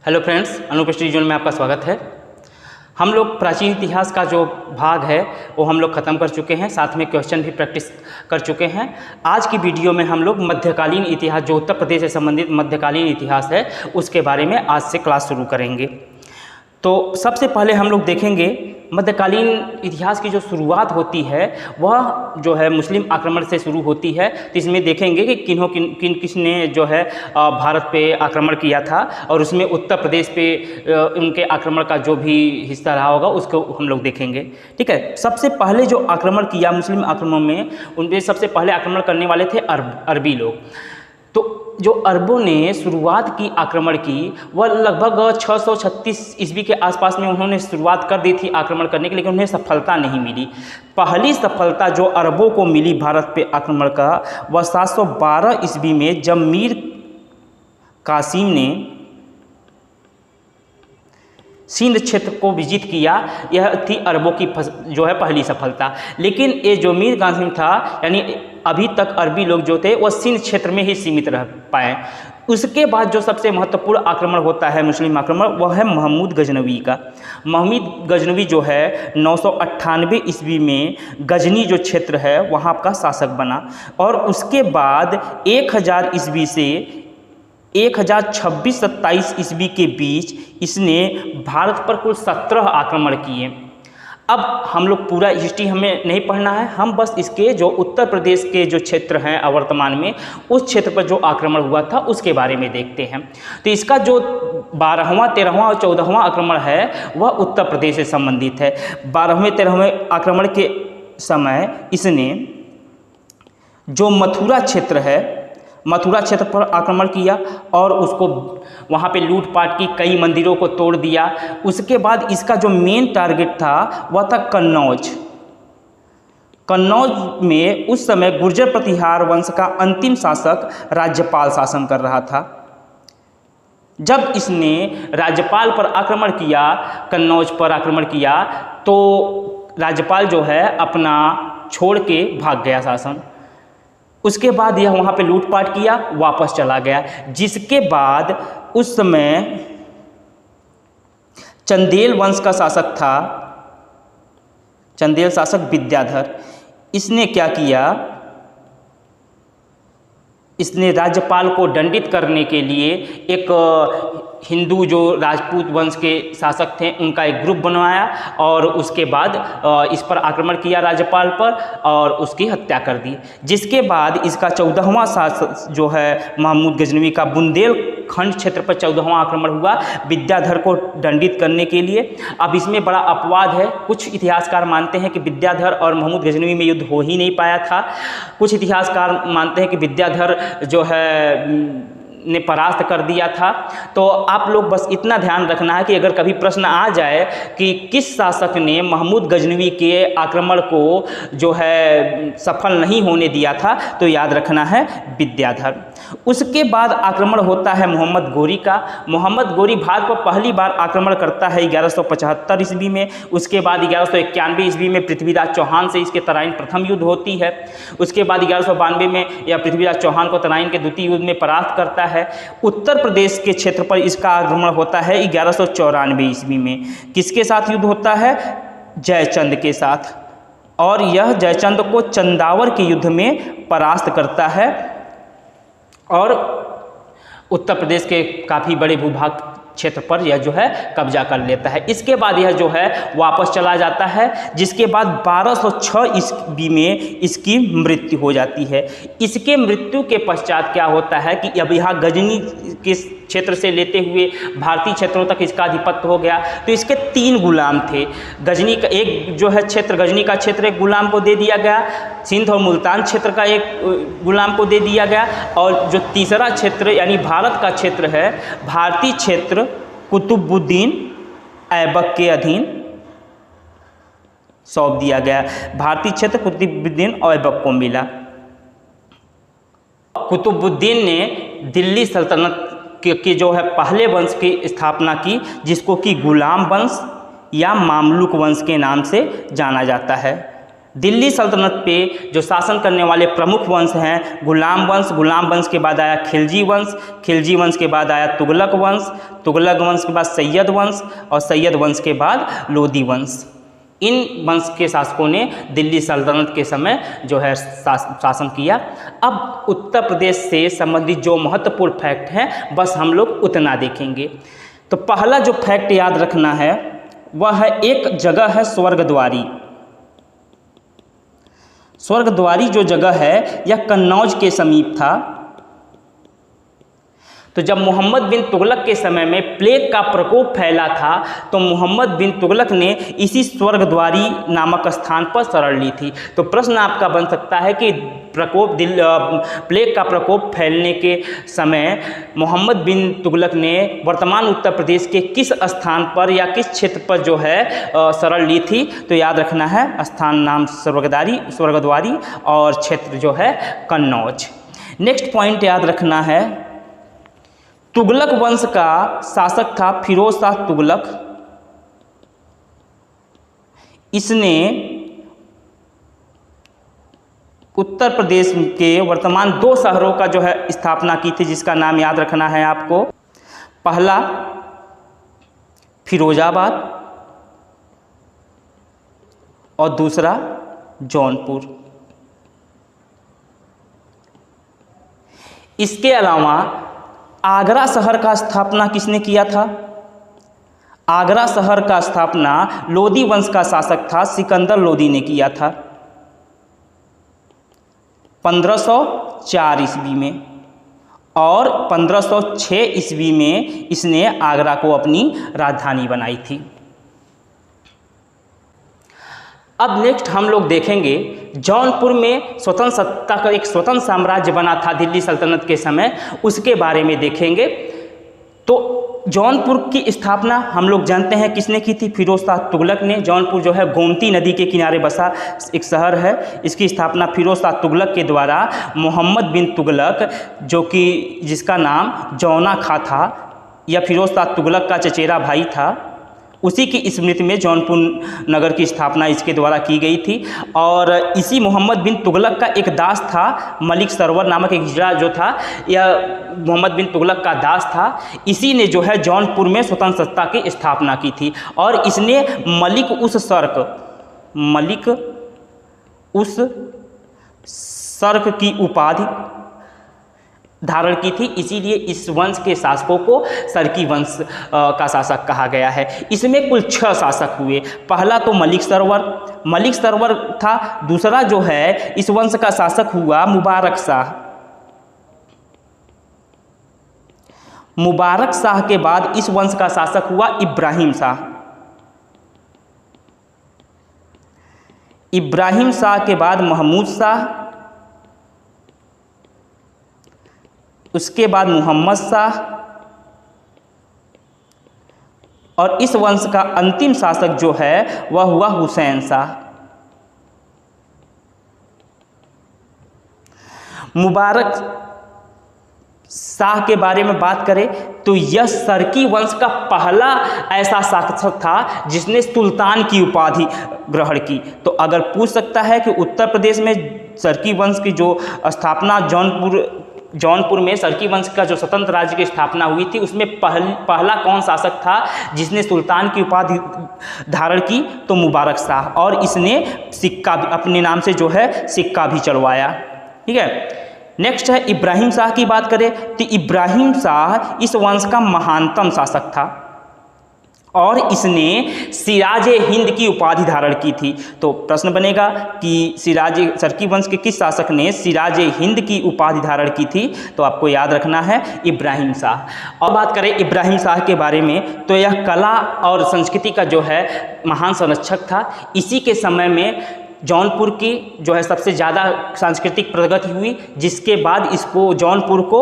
Hello friends, Anoop study zone में आपका स्वागत है। हम लोग प्राचीन इतिहास का जो भाग है वो हम लोग ख़त्म कर चुके हैं, साथ में क्वेश्चन भी प्रैक्टिस कर चुके हैं। आज की वीडियो में हम लोग मध्यकालीन इतिहास, जो उत्तर प्रदेश से संबंधित मध्यकालीन इतिहास है, उसके बारे में आज से क्लास शुरू करेंगे। तो सबसे पहले हम लोग देखेंगे मध्यकालीन इतिहास की जो शुरुआत होती है वह जो है मुस्लिम आक्रमण से शुरू होती है। तो इसमें देखेंगे कि किसने जो है भारत पे आक्रमण किया था, और उसमें उत्तर प्रदेश पे उनके आक्रमण का जो भी हिस्सा रहा होगा उसको हम लोग देखेंगे। ठीक है, सबसे पहले जो आक्रमण किया मुस्लिम आक्रमण में, उनमें सबसे पहले आक्रमण करने वाले थे अरबी लोग। तो जो अरबों ने शुरुआत की आक्रमण की, वह लगभग 636 ईस्वी के आसपास में उन्होंने शुरुआत कर दी थी आक्रमण करने के, लेकिन उन्हें सफलता नहीं मिली। पहली सफलता जो अरबों को मिली भारत पे आक्रमण का, वह 712 ईस्वी में जब मीर कासिम ने सिंध क्षेत्र को विजित किया। यह थी अरबों की जो है पहली सफलता। लेकिन ये जो मीर कासिम था, यानी अभी तक अरबी लोग जो थे वह सिंध क्षेत्र में ही सीमित रह पाए। उसके बाद जो सबसे महत्वपूर्ण आक्रमण होता है मुस्लिम आक्रमण, वह है महमूद गजनवी का। महमूद गजनवी जो है 998 ईस्वी में गजनी जो क्षेत्र है वहाँ का शासक बना, और उसके बाद 1000 ईस्वी से 1026-27 ईस्वी के बीच इसने भारत पर कुल 17 आक्रमण किए। अब हम लोग पूरा हिस्ट्री हमें नहीं पढ़ना है, हम बस इसके जो उत्तर प्रदेश के जो क्षेत्र हैं वर्तमान में, उस क्षेत्र पर जो आक्रमण हुआ था उसके बारे में देखते हैं। तो इसका जो 12वां, 13वां और 14वां आक्रमण है वह उत्तर प्रदेश से संबंधित है। 12वें 13वें आक्रमण के समय इसने जो मथुरा क्षेत्र है, मथुरा क्षेत्र पर आक्रमण किया और उसको वहाँ पे लूटपाट की, कई मंदिरों को तोड़ दिया। उसके बाद इसका जो मेन टारगेट था वह था कन्नौज। कन्नौज में उस समय गुर्जर प्रतिहार वंश का अंतिम शासक राज्यपाल शासन कर रहा था। जब इसने राज्यपाल पर आक्रमण किया, कन्नौज पर आक्रमण किया, तो राज्यपाल जो है अपना छोड़ के भाग गया शासन। उसके बाद यह वहाँ पे लूटपाट किया, वापस चला गया। जिसके बाद उस समय चंदेल वंश का शासक था, चंदेल शासक विद्याधर। इसने क्या किया, इसने राज्यपाल को दंडित करने के लिए एक हिंदू जो राजपूत वंश के शासक थे उनका एक ग्रुप बनवाया, और उसके बाद इस पर आक्रमण किया राज्यपाल पर और उसकी हत्या कर दी। जिसके बाद इसका 14वां शासक जो है महमूद गजनवी का बुंदेलखंड क्षेत्र पर 14वां आक्रमण हुआ विद्याधर को दंडित करने के लिए। अब इसमें बड़ा अपवाद है, कुछ इतिहासकार मानते हैं कि विद्याधर और महमूद गजनवी में युद्ध हो ही नहीं पाया था। कुछ इतिहासकार मानते हैं कि विद्याधर जो है ने परास्त कर दिया था। तो आप लोग बस इतना ध्यान रखना है कि अगर कभी प्रश्न आ जाए कि किस शासक ने महमूद गजनवी के आक्रमण को जो है सफल नहीं होने दिया था, तो याद रखना है विद्याधर। उसके बाद आक्रमण होता है मोहम्मद गोरी का। मोहम्मद गोरी भारत पर पहली बार आक्रमण करता है 1175 ईस्वी में। उसके बाद 1191 ईस्वी में पृथ्वीराज चौहान से इसके तराइन प्रथम युद्ध होती है। उसके बाद 1192 में यह पृथ्वीराज चौहान को तराइन के द्वितीय युद्ध में परास्त करता है। उत्तर प्रदेश के क्षेत्र पर इसका आक्रमण होता है 1194 ईस्वी में। किसके साथ युद्ध होता है? जयचंद के साथ, और यह जयचंद को चंदावर के युद्ध में परास्त करता है और उत्तर प्रदेश के काफ़ी बड़े भूभाग क्षेत्र पर यह जो है कब्जा कर लेता है। इसके बाद यह जो है वापस चला जाता है, जिसके बाद 1206 ईस्वी में इसकी मृत्यु हो जाती है। इसके मृत्यु के पश्चात क्या होता है कि अब यहाँ गजनी के क्षेत्र से लेते हुए भारतीय क्षेत्रों तक इसका आधिपत्य हो गया। तो इसके 3 गुलाम थे। गजनी का एक जो है क्षेत्र, गजनी का क्षेत्र एक गुलाम को दे दिया गया, सिंध और मुल्तान क्षेत्र का एक गुलाम को दे दिया गया, और जो तीसरा क्षेत्र यानी भारत का क्षेत्र है, भारतीय क्षेत्र कुतुबुद्दीन ऐबक के अधीन सौंप दिया गया। भारतीय क्षेत्र कुतुबुद्दीन ऐबक को मिला। कुतुबुद्दीन ने दिल्ली सल्तनत के जो है पहले वंश की स्थापना की, जिसको कि गुलाम वंश या मामलुक वंश के नाम से जाना जाता है। दिल्ली सल्तनत पे जो शासन करने वाले प्रमुख वंश हैं गुलाम वंश, गुलाम वंश के बाद आया खिलजी वंश, खिलजी वंश के बाद आया तुगलक वंश, तुगलक वंश के बाद सैयद वंश और सैयद वंश के बाद लोदी वंश। इन वंश के शासकों ने दिल्ली सल्तनत के समय जो है शासन किया। अब उत्तर प्रदेश से संबंधित जो महत्वपूर्ण फैक्ट हैं बस हम लोग उतना देखेंगे। तो पहला जो फैक्ट याद रखना है वह है एक जगह है स्वर्गद्वारी। स्वर्गद्वारी जो जगह है यह कन्नौज के समीप था। तो जब मोहम्मद बिन तुगलक के समय में प्लेग का प्रकोप फैला था तो मोहम्मद बिन तुगलक ने इसी स्वर्गद्वारी नामक स्थान पर शरण ली थी। तो प्रश्न आपका बन सकता है कि प्लेग का प्रकोप फैलने के समय मोहम्मद बिन तुगलक ने वर्तमान उत्तर प्रदेश के किस स्थान पर या किस क्षेत्र पर जो है शरण ली थी। तो याद रखना है स्थान नाम स्वर्गद्वारी और क्षेत्र जो है कन्नौज। नेक्स्ट पॉइंट याद रखना है, तुगलक वंश का शासक था फिरोज शाह तुगलक। इसने उत्तर प्रदेश के वर्तमान 2 शहरों का जो है स्थापना की थी, जिसका नाम याद रखना है आपको। पहला फिरोजाबाद और दूसरा जौनपुर। इसके अलावा आगरा शहर का स्थापना किसने किया था? आगरा शहर का स्थापना लोदी वंश का शासक था सिकंदर लोदी ने किया था 1504 ईस्वी में, और 1506 ईस्वी में इसने आगरा को अपनी राजधानी बनाई थी। अब नेक्स्ट हम लोग देखेंगे जौनपुर में स्वतंत्र सत्ता का एक स्वतंत्र साम्राज्य बना था दिल्ली सल्तनत के समय, उसके बारे में देखेंगे। तो जौनपुर की स्थापना हम लोग जानते हैं किसने की थी? फिरोज शाह तुगलक ने। जौनपुर जो है गोमती नदी के किनारे बसा एक शहर है। इसकी स्थापना फिरोज शाह तुगलक के द्वारा मोहम्मद बिन तुगलक, जो कि जिसका नाम जौना खां था, यह फिरोज शाह तुगलक का चचेरा भाई था, उसी की स्मृति में जौनपुर नगर की स्थापना इसके द्वारा की गई थी। और इसी मोहम्मद बिन तुगलक का एक दास था मलिक सरवर नामक एक हिजड़ा जो था, यह मोहम्मद बिन तुगलक का दास था। इसी ने जो है जौनपुर में स्वतंत्र सत्ता की स्थापना की थी और इसने मलिक उस सर्क की उपाधि धारण की थी। इसीलिए इस वंश के शासकों को सरकी वंश का शासक कहा गया है। इसमें कुल 6 शासक हुए। पहला तो मलिक सरवर था। दूसरा जो है इस वंश का शासक हुआ मुबारक शाह। मुबारक शाह के बाद इस वंश का शासक हुआ इब्राहिम शाह। इब्राहिम शाह के बाद महमूद शाह, उसके बाद मोहम्मद शाह, और इस वंश का अंतिम शासक जो है वह हुआ हुसैन शाह। मुबारक शाह के बारे में बात करें तो यह सरकी वंश का पहला ऐसा शासक था जिसने सुल्तान की उपाधि ग्रहण की। तो अगर पूछ सकता है कि उत्तर प्रदेश में सरकी वंश की जो स्थापना जौनपुर में सरकी वंश का जो स्वतंत्र राज्य की स्थापना हुई थी, उसमें पहला कौन शासक था जिसने सुल्तान की उपाधि धारण की? तो मुबारक शाह। और इसने सिक्का अपने नाम से जो है सिक्का भी चढ़वाया। ठीक है। नेक्स्ट है इब्राहिम शाह की बात करें तो इब्राहिम शाह इस वंश का महानतम शासक था और इसने सिराज हिंद की उपाधि धारण की थी। तो प्रश्न बनेगा कि सरकी वंश के किस शासक ने सिराज हिंद की उपाधि धारण की थी? तो आपको याद रखना है इब्राहिम शाह। और बात करें इब्राहिम शाह के बारे में तो यह कला और संस्कृति का जो है महान संरक्षक था। इसी के समय में जौनपुर की जो है सबसे ज़्यादा सांस्कृतिक प्रगति हुई, जिसके बाद इसको जौनपुर को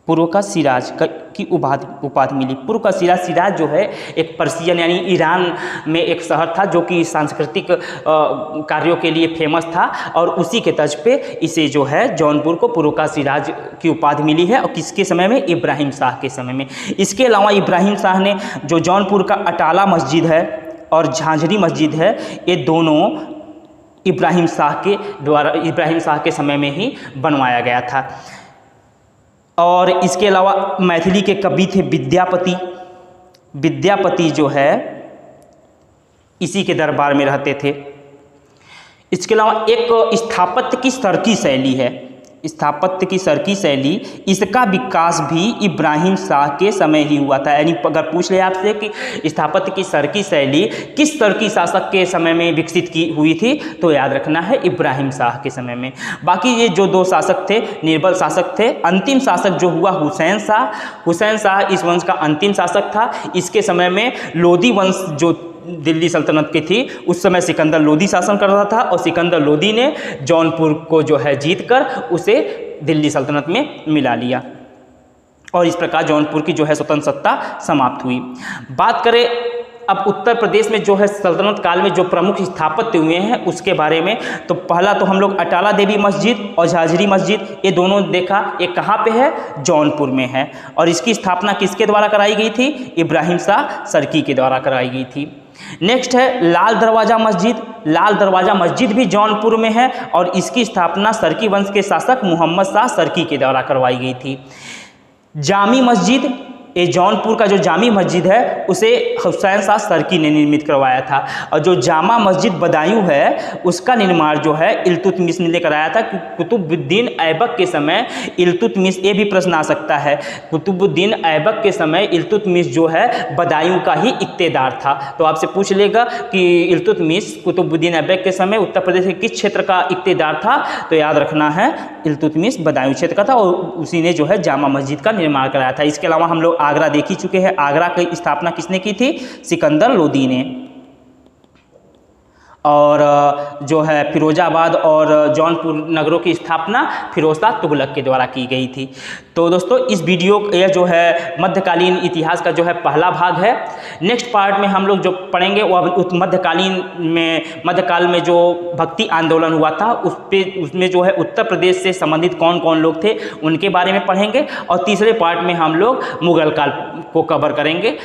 पूर्व का सिराज की उपाधि मिली। पूर्व का सिराज, सिराज जो है एक पर्शियन यानी ईरान में एक शहर था जो कि सांस्कृतिक कार्यों के लिए फेमस था, और उसी के तर्ज पे इसे जो है जौनपुर को पूर्व का सिराज की उपाधि मिली है। और किसके समय में? इब्राहिम शाह के समय में। इसके अलावा इब्राहिम शाह ने जो जौनपुर का अटाला मस्जिद है और झांझरी मस्जिद है, ये दोनों इब्राहिम शाह के समय में ही बनवाया गया था। और इसके अलावा मैथिली के कवि थे विद्यापति। विद्यापति जो है इसी के दरबार में रहते थे। इसके अलावा एक स्थापत्य की सरकी शैली है, स्थापत्य की सरकी शैली, इसका विकास भी इब्राहिम शाह के समय ही हुआ था। यानी अगर पूछ ले आपसे कि स्थापत्य की सरकी शैली किस सरकी शासक के समय में विकसित की हुई थी, तो याद रखना है इब्राहिम शाह के समय में। बाकी ये जो दो शासक थे निर्बल शासक थे। अंतिम शासक जो हुआ हुसैन शाह, हुसैन शाह इस वंश का अंतिम शासक था। इसके समय में लोदी वंश जो दिल्ली सल्तनत की थी, उस समय सिकंदर लोदी शासन कर रहा था, और सिकंदर लोदी ने जौनपुर को जो है जीतकर उसे दिल्ली सल्तनत में मिला लिया, और इस प्रकार जौनपुर की जो है स्वतंत्र सत्ता समाप्त हुई। बात करें अब उत्तर प्रदेश में जो है सल्तनत काल में जो प्रमुख स्थापत्य हुए हैं उसके बारे में, तो पहला तो हम लोग अटाला देवी मस्जिद और झांझरी मस्जिद, ये दोनों देखा। ये कहाँ पे है? जौनपुर में है। और इसकी स्थापना किसके द्वारा कराई गई थी? इब्राहिम शाह सरकी के द्वारा कराई गई थी। नेक्स्ट है लाल दरवाज़ा मस्जिद। लाल दरवाज़ा मस्जिद भी जौनपुर में है, और इसकी स्थापना सरकी वंश के शासक मोहम्मद शाह सरकी के द्वारा करवाई गई थी। जामी मस्जिद, ये जौनपुर का जो जामी मस्जिद है उसे हुसैन शाह सरकी ने निर्मित करवाया था। और जो जामा मस्जिद बदायूं है उसका निर्माण जो है इल्तुतमिश ने कराया था। कुतुबुद्दीन ऐबक के समय इल्तुतमिश, ये भी प्रश्न आ सकता है, कुतुबुद्दीन ऐबक के समय इल्तुतमिश जो है बदायूं का ही इक्तेदार था। तो आपसे पूछ लेगा कि इल्तुतमिश कुतुबुद्दीन ऐबक के समय उत्तर प्रदेश के किस क्षेत्र का इक्तेदार था, तो याद रखना है इल्तुतमिश बदायूं क्षेत्र का था, और उसी ने जो है जामा मस्जिद का निर्माण कराया था। इसके अलावा हम लोग आगरा देख ही चुके हैं। आगरा की स्थापना किसने की थी? सिकंदर लोदी ने। और जो है फिरोजाबाद और जौनपुर नगरों की स्थापना फिरोज शाह तुगलक के द्वारा की गई थी। तो दोस्तों इस वीडियो यह जो है मध्यकालीन इतिहास का जो है पहला भाग है। नेक्स्ट पार्ट में हम लोग जो पढ़ेंगे वो मध्यकाल में जो भक्ति आंदोलन हुआ था उसमें जो है उत्तर प्रदेश से संबंधित कौन कौन लोग थे उनके बारे में पढ़ेंगे, और तीसरे पार्ट में हम लोग मुगल काल को कवर करेंगे।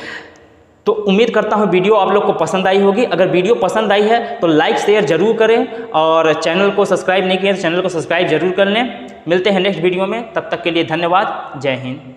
तो उम्मीद करता हूँ वीडियो आप लोग को पसंद आई होगी। अगर वीडियो पसंद आई है तो लाइक शेयर जरूर करें, और चैनल को सब्सक्राइब नहीं किया तो चैनल को सब्सक्राइब जरूर कर लें। मिलते हैं नेक्स्ट वीडियो में, तब तक के लिए धन्यवाद। जय हिंद।